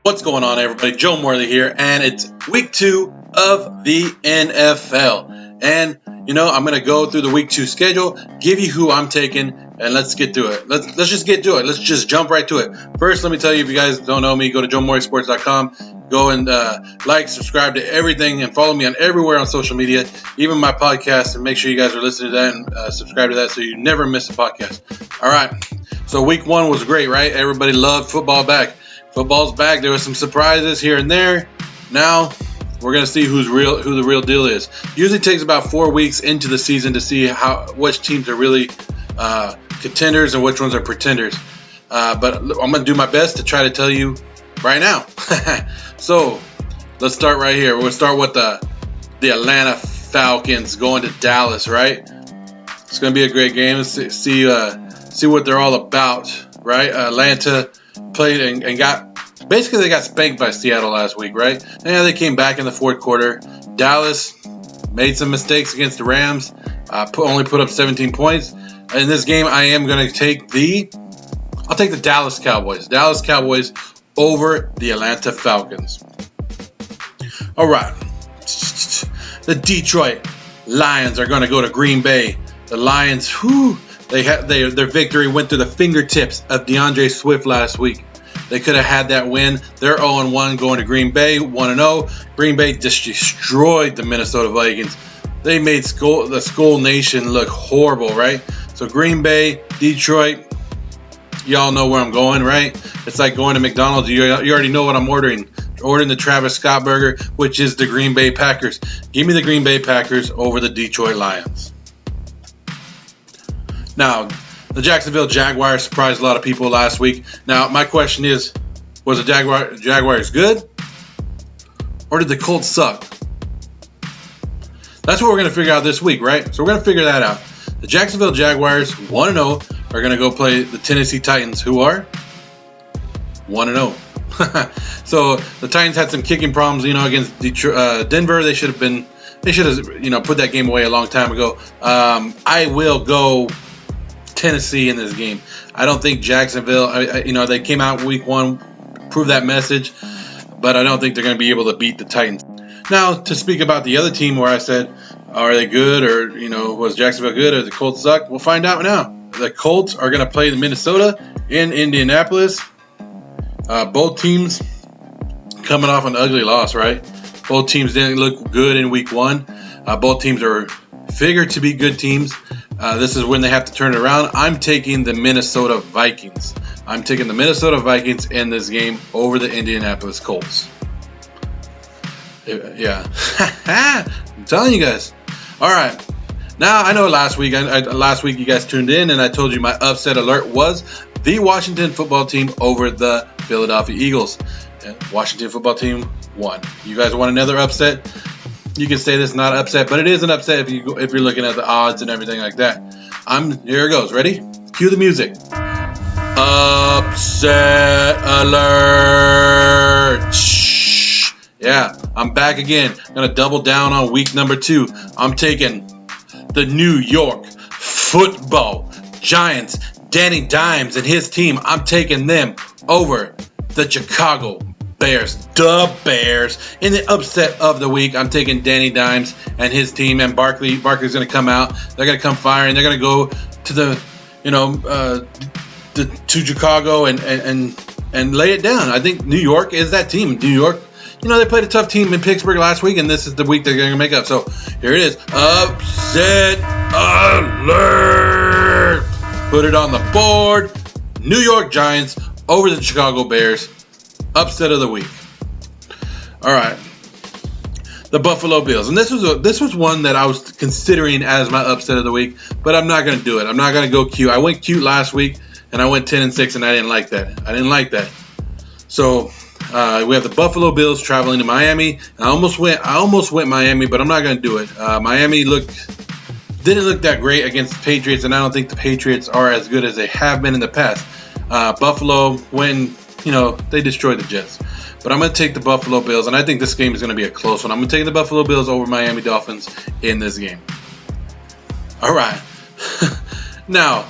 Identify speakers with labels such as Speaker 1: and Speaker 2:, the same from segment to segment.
Speaker 1: What's going on, everybody? Joe Morley here, and it's week 2 of the NFL. And, I'm going to go through the week 2 schedule, give you who I'm taking, and let's get to it. Let's just get to it. Let's just jump right to it. First, let me tell you, if you guys don't know me, go to joemorleysports.com. Go and like, subscribe to everything, and follow me on everywhere on social media, even my podcast, and make sure you guys are listening to that and subscribe to that so you never miss a podcast. All right. So week 1 was great, right? Everybody loved football back. Football's back. There were some surprises here and there. Now we're gonna see who the real deal is. Usually takes about 4 weeks into the season to see which teams are really contenders and which ones are pretenders. But I'm gonna do my best to try to tell you right now. So let's start right here. We're gonna start with the Atlanta Falcons going to Dallas. Right? It's gonna be a great game. Let's see what they're all about. Right? Atlanta played and got spanked by Seattle last week, right? Yeah, they came back in the fourth quarter. Dallas made some mistakes against the Rams, only put up 17 points. In this game, I am going to take the Dallas Cowboys. Dallas Cowboys over the Atlanta Falcons. All right. The Detroit Lions are going to go to Green Bay. The Lions, their victory went through the fingertips of DeAndre Swift last week. They could have had that win. They're 0-1 going to Green Bay, 1-0. Green Bay just destroyed the Minnesota Vikings. They made the Skull Nation look horrible, right? So Green Bay, Detroit, y'all know where I'm going, right? It's like going to McDonald's. You already know what I'm ordering. Ordering the Travis Scott burger, which is the Green Bay Packers. Give me the Green Bay Packers over the Detroit Lions. Now, the Jacksonville Jaguars surprised a lot of people last week. Now, my question is, was the Jaguars good? Or did the Colts suck? That's what we're going to figure out this week, right? So we're going to figure that out. The Jacksonville Jaguars, 1-0, are going to go play the Tennessee Titans, who are 1-0. So the Titans had some kicking problems, against Denver. They should have put that game away a long time ago. I will go Tennessee in this game. I don't think Jacksonville, they came out week 1, proved that message, but I don't think they're going to be able to beat the Titans. Now, to speak about the other team where I said, are they good, or, was Jacksonville good, or the Colts suck? We'll find out now. The Colts are going to play Minnesota in Indianapolis. Both teams coming off an ugly loss, right? Both teams didn't look good in week 1. Both teams are figured to be good teams. This is when they have to turn it around. I'm taking the Minnesota Vikings. I'm taking the Minnesota Vikings in this game over the Indianapolis Colts. Yeah. I'm telling you guys. All right. Now, I know last week you guys tuned in and I told you my upset alert was the Washington football team over the Philadelphia Eagles. Washington football team won. You guys want another upset? You can say this is not an upset, but it is an upset if you're looking at the odds and everything like that. Here it goes. Ready? Cue the music. Upset alert. Shh. Yeah, I'm back again. I'm going to double down on week number 2. I'm taking the New York Football Giants. Danny Dimes and his team. I'm taking them over the Chicago Bears. The Bears. In the upset of the week, I'm taking Danny Dimes and his team, and Barkley's going to come out. They're going to come firing. They're going to go to to Chicago and lay it down. I think New York is that team. New York, they played a tough team in Pittsburgh last week, and this is the week they're going to make up. So here it is. Upset alert. Put it on the board. New York Giants over the Chicago Bears. Upset of the week. All right. The Buffalo Bills. And this was one that I was considering as my upset of the week, but I'm not going to do it. I'm not going to go cute. I went cute last week, and I went 10-6, and I didn't like that. So we have the Buffalo Bills traveling to Miami. I almost went Miami, but I'm not going to do it. Miami didn't look that great against the Patriots, and I don't think the Patriots are as good as they have been in the past. Buffalo, they destroyed the Jets. But I'm going to take the Buffalo Bills, and I think this game is going to be a close one. I'm going to take the Buffalo Bills over Miami Dolphins in this game. All right. Now,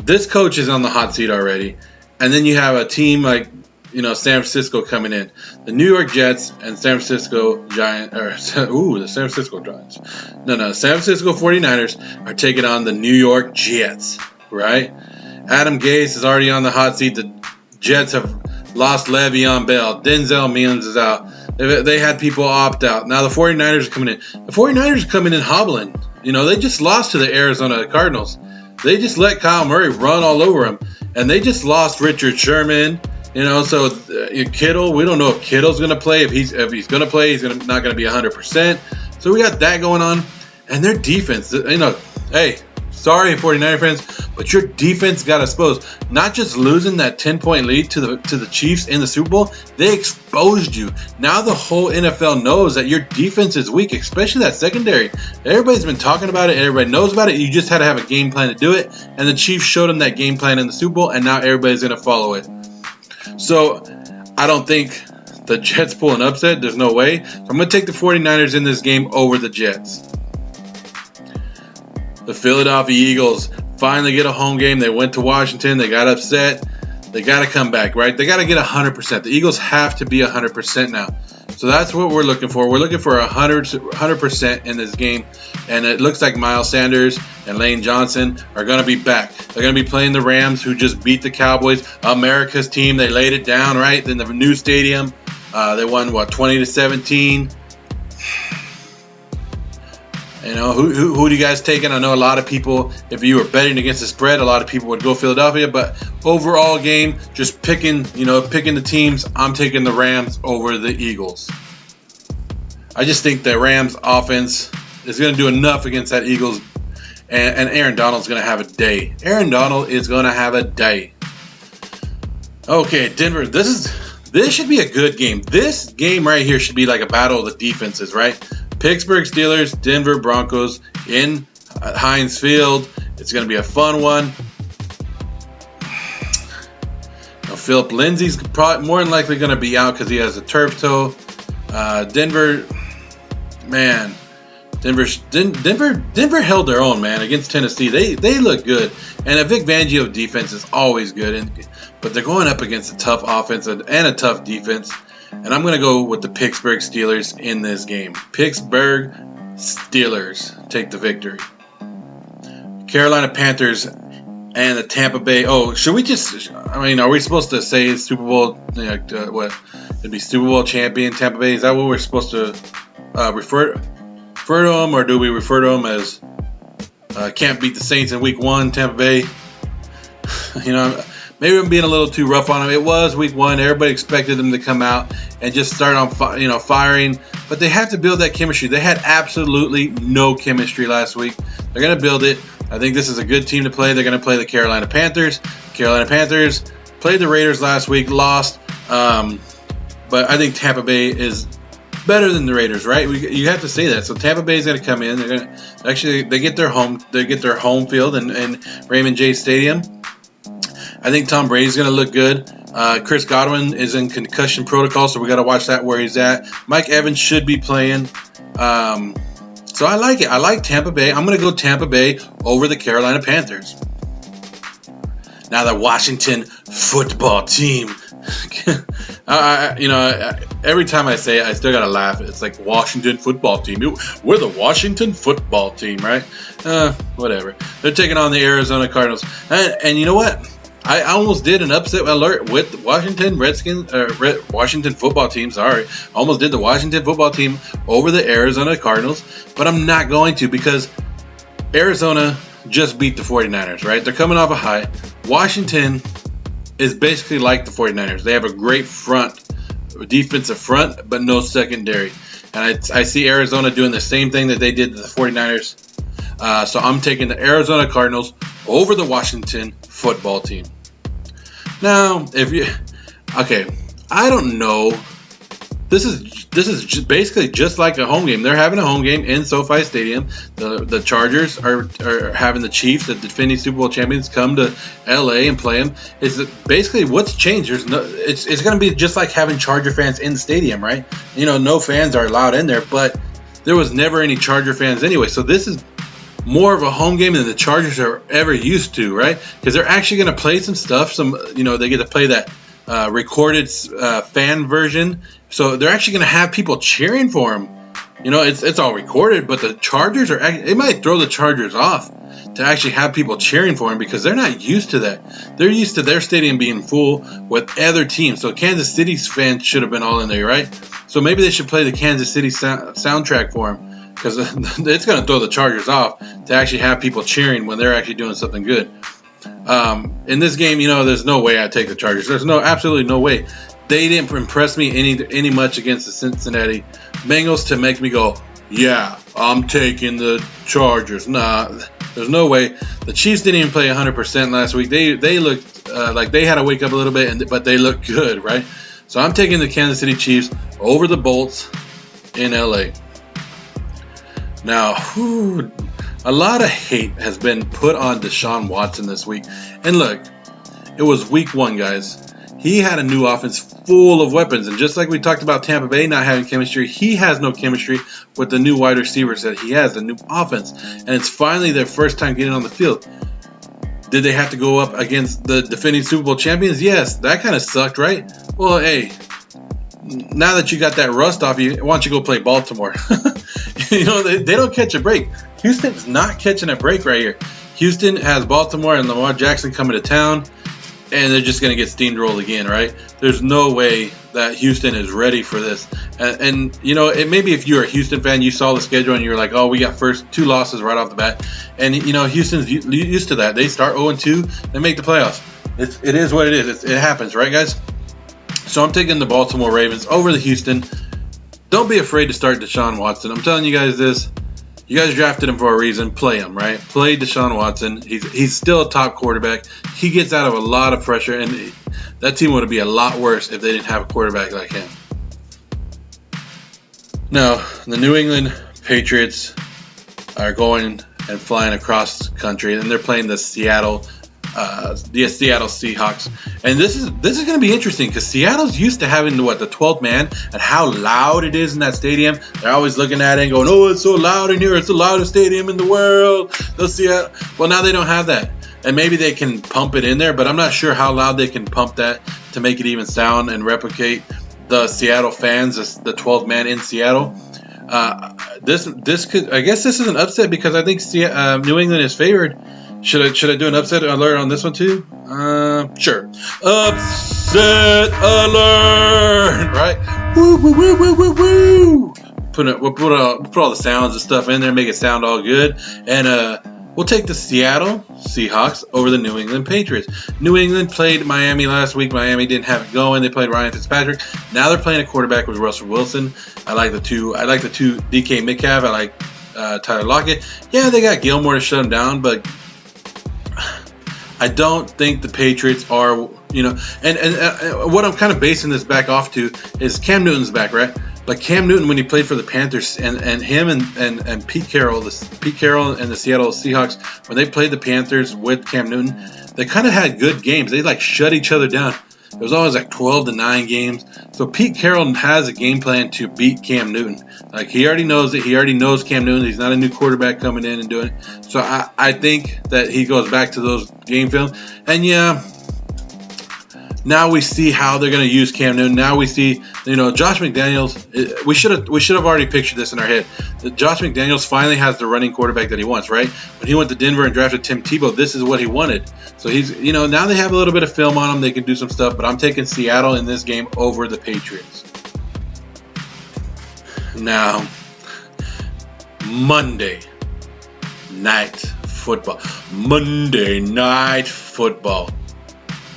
Speaker 1: this coach is on the hot seat already, And then you have a team like, San Francisco coming in. The New York Jets and San Francisco Giants, the San Francisco Giants. No, San Francisco 49ers are taking on the New York Jets, right? Adam Gase is already on the hot seat. The Jets have lost Le'Veon Bell. Denzel Mims is out. They had people opt out. Now the 49ers are coming in. The 49ers are coming in hobbling. They just lost to the Arizona Cardinals. They just let Kyle Murray run all over them. And they just lost Richard Sherman. So Kittle, we don't know if Kittle's going to play. If he's going to play, he's not going to be 100%. So we got that going on. And their defense, hey, sorry 49er fans, but your defense got exposed. Not just losing that 10-point lead to the Chiefs in the Super Bowl, they exposed you. Now the whole NFL knows that your defense is weak, especially that secondary. Everybody's been talking about it. Everybody knows about it. You just had to have a game plan to do it. And the Chiefs showed them that game plan in the Super Bowl, and now everybody's going to follow it. So I don't think the Jets pull an upset. There's no way. So I'm going to take the 49ers in this game over the Jets. The Philadelphia Eagles finally get a home game. They went to Washington. They got upset. They got to come back, right? They got to get 100%. The Eagles have to be 100% now. So that's what we're looking for. We're looking for 100% in this game. And it looks like Miles Sanders and Lane Johnson are going to be back. They're going to be playing the Rams, who just beat the Cowboys. America's team. They laid it down, right? In the new stadium. They won, 20-17. Who do you guys taking? I know a lot of people, if you were betting against the spread, a lot of people would go Philadelphia. But overall game, just picking the teams, I'm taking the Rams over the Eagles. I just think the Rams offense is going to do enough against that Eagles. And Aaron Donald's going to have a day. Aaron Donald is going to have a day. Okay, Denver, this should be a good game. This game right here should be like a battle of the defenses, right? Pittsburgh Steelers, Denver Broncos in Heinz Field. It's going to be a fun one. Philip Lindsay's probably more than likely going to be out because he has a turf toe. Denver held their own, man, against Tennessee. They look good, and a Vic Fangio defense is always good. But they're going up against a tough offense and a tough defense. And I'm going to go with the Pittsburgh Steelers in this game. Pittsburgh Steelers take the victory. Carolina Panthers and the Tampa Bay. Oh, should we just... are we supposed to say Super Bowl... what? It'd be Super Bowl champion Tampa Bay? Is that what we're supposed to refer to them? Or do we refer to them as can't beat the Saints in week 1, Tampa Bay? Maybe I'm being a little too rough on them. It was week 1. Everybody expected them to come out and just start on firing. But they have to build that chemistry. They had absolutely no chemistry last week. They're going to build it. I think this is a good team to play. They're going to play the Carolina Panthers. Carolina Panthers played the Raiders last week, lost. But I think Tampa Bay is better than the Raiders, right? You have to say that. So Tampa Bay is going to come in. They're going to they get their home field in Raymond J Stadium. I think Tom Brady's going to look good. Chris Godwin is in concussion protocol, so we got to watch that where he's at. Mike Evans should be playing. So I like it. I like Tampa Bay. I'm going to go Tampa Bay over the Carolina Panthers. Now the Washington football team. Every time I say it, I still got to laugh. It's like Washington football team. We're the Washington football team, right? Whatever. They're taking on the Arizona Cardinals. And you know what? I almost did an upset alert with the Washington Washington football team. Sorry. I almost did the Washington football team over the Arizona Cardinals. But I'm not going to because Arizona just beat the 49ers, right? They're coming off a high. Washington is basically like the 49ers. They have a great defensive front, but no secondary. And I see Arizona doing the same thing that they did to the 49ers. So I'm taking the Arizona Cardinals over the Washington football team. Now, I don't know. This is basically just like a home game. They're having a home game in SoFi Stadium. The Chargers are having the Chiefs, the defending Super Bowl champions, come to LA and play them. It's basically what's changed. It's going to be just like having Charger fans in the stadium, right? No fans are allowed in there, but there was never any Charger fans anyway. So this is more of a home game than the Chargers are ever used to, right? Because they're actually going to play some stuff. They get to play that recorded fan version, so they're actually going to have people cheering for them. It's all recorded, but the Chargers they might throw the Chargers off to actually have people cheering for them because they're not used to that. They're used to their stadium being full with other teams. So Kansas City's fans should have been all in there, right? So maybe they should play the Kansas City soundtrack for them because it's going to throw the Chargers off to actually have people cheering when they're actually doing something good. In this game, there's no way I take the Chargers. There's absolutely no way. They didn't impress me any much against the Cincinnati Bengals to make me go, yeah, I'm taking the Chargers. Nah, there's no way. The Chiefs didn't even play 100% last week. They looked like they had to wake up a little bit, but they looked good, right? So I'm taking the Kansas City Chiefs over the Bolts in LA. Now, a lot of hate has been put on Deshaun Watson this week. And look, it was week 1, guys. He had a new offense full of weapons. And just like we talked about Tampa Bay not having chemistry, he has no chemistry with the new wide receivers that he has, the new offense. And it's finally their first time getting on the field. Did they have to go up against the defending Super Bowl champions? Yes, that kind of sucked, right? Well, hey, now that you got that rust off you, why don't you go play Baltimore? They don't catch a break. Houston's not catching a break right here. Houston has Baltimore and Lamar Jackson coming to town, and they're just going to get steamrolled again, right? There's no way that Houston is ready for this. And maybe if you're a Houston fan, you saw the schedule and you're like, oh, we got first 2 losses right off the bat. And, Houston's used to that. They start 0-2, they make the playoffs. It is what it is. It happens, right, guys? So I'm taking the Baltimore Ravens over the Houston. Don't be afraid to start Deshaun Watson. I'm telling you guys this. You guys drafted him for a reason. Play him, right? Play Deshaun Watson. He's still a top quarterback. He gets out of a lot of pressure, and that team would be a lot worse if they didn't have a quarterback like him. Now, the New England Patriots are going and flying across the country, and they're playing the Seattle Seahawks. And this is going to be interesting because Seattle's used to having the 12th man and how loud it is in that stadium. They're always looking at it and going, oh, it's so loud in here. It's the loudest stadium in the world. Well, now they don't have that. And maybe they can pump it in there, but I'm not sure how loud they can pump that to make it even sound and replicate the Seattle fans, the 12th man in Seattle. This could, I guess this is an upset because I think New England is favored. Should I do an upset alert on this one too? Sure. Upset alert! Right? Woo, woo, woo, woo, woo, woo! We'll put all the sounds and stuff in there, make it sound all good. And we'll take the Seattle Seahawks over the New England Patriots. New England played Miami last week. Miami didn't have it going. They played Ryan Fitzpatrick. Now they're playing a quarterback with Russell Wilson. I like the two DK Metcalf. I like Tyler Lockett. Yeah, they got Gilmore to shut him down, but I don't think the Patriots are, and what I'm kind of basing this back off to is Cam Newton's back, right? But Cam Newton, when he played for the Panthers, and him and Pete Carroll and the Seattle Seahawks, when they played the Panthers with Cam Newton, they kind of had good games. They shut each other down. It was always 12-9 games. So Pete Carroll has a game plan to beat Cam Newton. He already knows it. He already knows Cam Newton. He's not a new quarterback coming in and doing it. So I think that he goes back to those game films. And yeah, now we see how they're going to use Cam Newton. Now we see, Josh McDaniels. We should have already pictured this in our head. That Josh McDaniels finally has the running quarterback that he wants, right? When he went to Denver and drafted Tim Tebow, this is what he wanted. So he's, now they have a little bit of film on him. They can do some stuff, but I'm taking Seattle in this game over the Patriots. Now, Monday Night Football.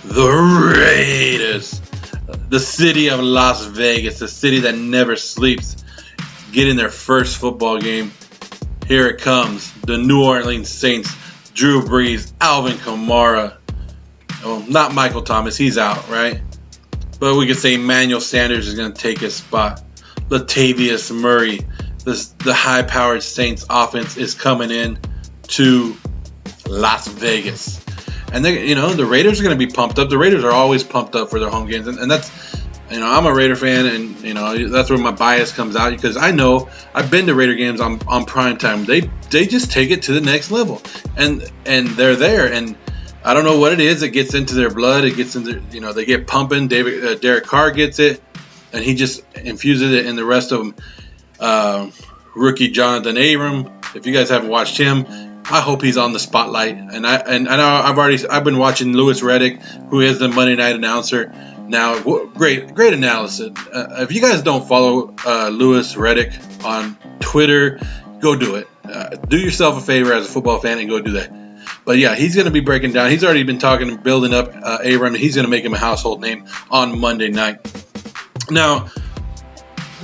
Speaker 1: The Raiders, the city of Las Vegas, the city that never sleeps, getting their first football game. Here it comes. The New Orleans Saints, Drew Brees, Alvin Kamara. Well, not Michael Thomas. He's out, right? But we could say Emmanuel Sanders is going to take his spot. Latavius Murray, the high-powered Saints offense is coming in to Las Vegas. And the Raiders are going to be pumped up. The Raiders are always pumped up for their home games, and that's You know, I'm a Raider fan, and you know that's where my bias comes out because I know I've been to Raider games on prime time. They just take it to the next level, and they're there. And I don't know what it is. It gets into their blood. It gets into, you know, they get pumping. Derek Carr gets it, and he just infuses it in the rest of them. Rookie Jonathan Abram. If you guys haven't watched him, I hope he's on the spotlight. And I've been watching Louis Riddick, who is the Monday night announcer. Now, great analysis. If you guys don't follow Louis Riddick on Twitter, go do it. Do yourself a favor as a football fan and go do that. But yeah, he's going to be breaking down. He's already been talking and building up Abram. He's going to make him a household name on Monday night. Now,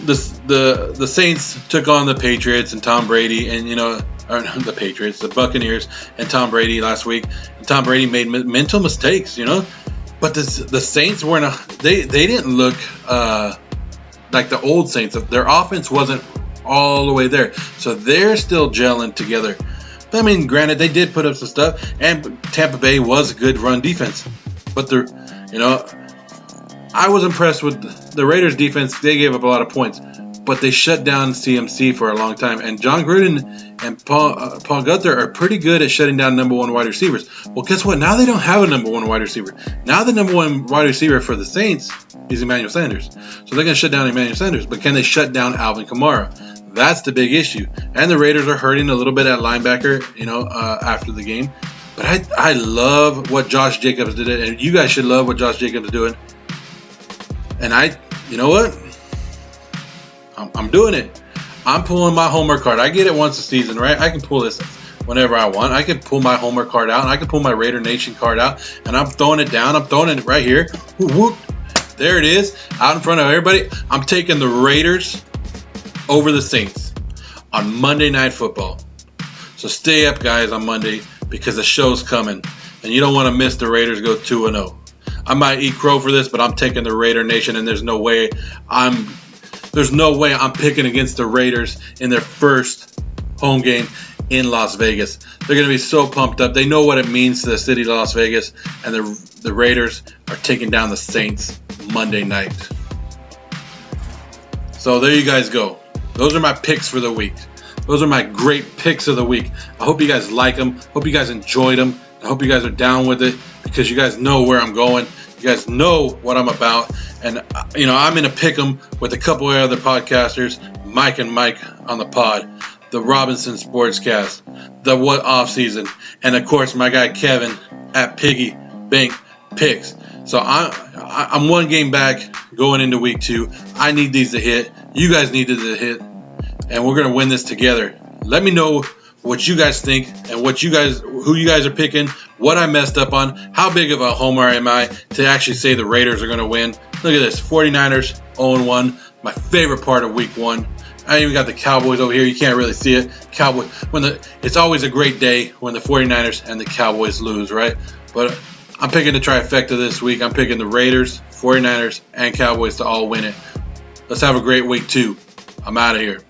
Speaker 1: the Saints took on the Patriots and Tom Brady, and the Patriots, the Buccaneers and Tom Brady last week. And Tom Brady made mental mistakes, But the Saints weren't. They didn't look like the old Saints. Their offense wasn't all the way there, so they're still gelling together. But I mean, granted, they did put up some stuff, and Tampa Bay was a good run defense. But I was impressed with the Raiders' defense. They gave up a lot of points, but they shut down CMC for a long time. And John Gruden and Paul Gunther are pretty good at shutting down number one wide receivers. Well, guess what? Now they don't have a number one wide receiver. Now the number one wide receiver for the Saints is Emmanuel Sanders. So they're going to shut down Emmanuel Sanders. But can they shut down Alvin Kamara? That's the big issue. And the Raiders are hurting a little bit at linebacker, after the game. But I love what Josh Jacobs did, and you guys should love what Josh Jacobs is doing. And you know what? I'm doing it. I'm pulling my Homer card. I get it once a season, right? I can pull this whenever I want. I can pull my Homer card out, and I can pull my Raider Nation card out, and I'm throwing it down. I'm throwing it right here. Whoop. There it is, out in front of everybody. I'm taking the Raiders over the Saints on Monday Night Football. So stay up, guys, on Monday because the show's coming, and you don't want to miss the Raiders go 2-0. I might eat crow for this, but I'm taking the Raider Nation, and there's no way I'm picking against the Raiders in their first home game in Las Vegas. They're going to be so pumped up. They know what it means to the city of Las Vegas, and the Raiders are taking down the Saints Monday night. So there you guys go. Those are my picks for the week. Those are my great picks of the week. I hope you guys like them. Hope you guys enjoyed them. I hope you guys are down with it because you guys know where I'm going. You guys know what I'm about. And, I'm in a pick 'em with a couple of other podcasters, Mike and Mike on the pod, the Robinson Sportscast, the What Off Season, and, of course, my guy Kevin at Piggy Bank Picks. So I'm one game back going into week 2. I need these to hit. You guys need these to hit. And we're going to win this together. Let me know what you guys think and who you guys are picking, what I messed up on, how big of a homer am I to actually say the Raiders are going to win. Look at this, 49ers 0-1, my favorite part of week 1. I even got the Cowboys over here. You can't really see it. It's always a great day when the 49ers and the Cowboys lose, right? But I'm picking the trifecta this week. I'm picking the Raiders, 49ers, and Cowboys to all win it. Let's have a great week 2. I'm out of here.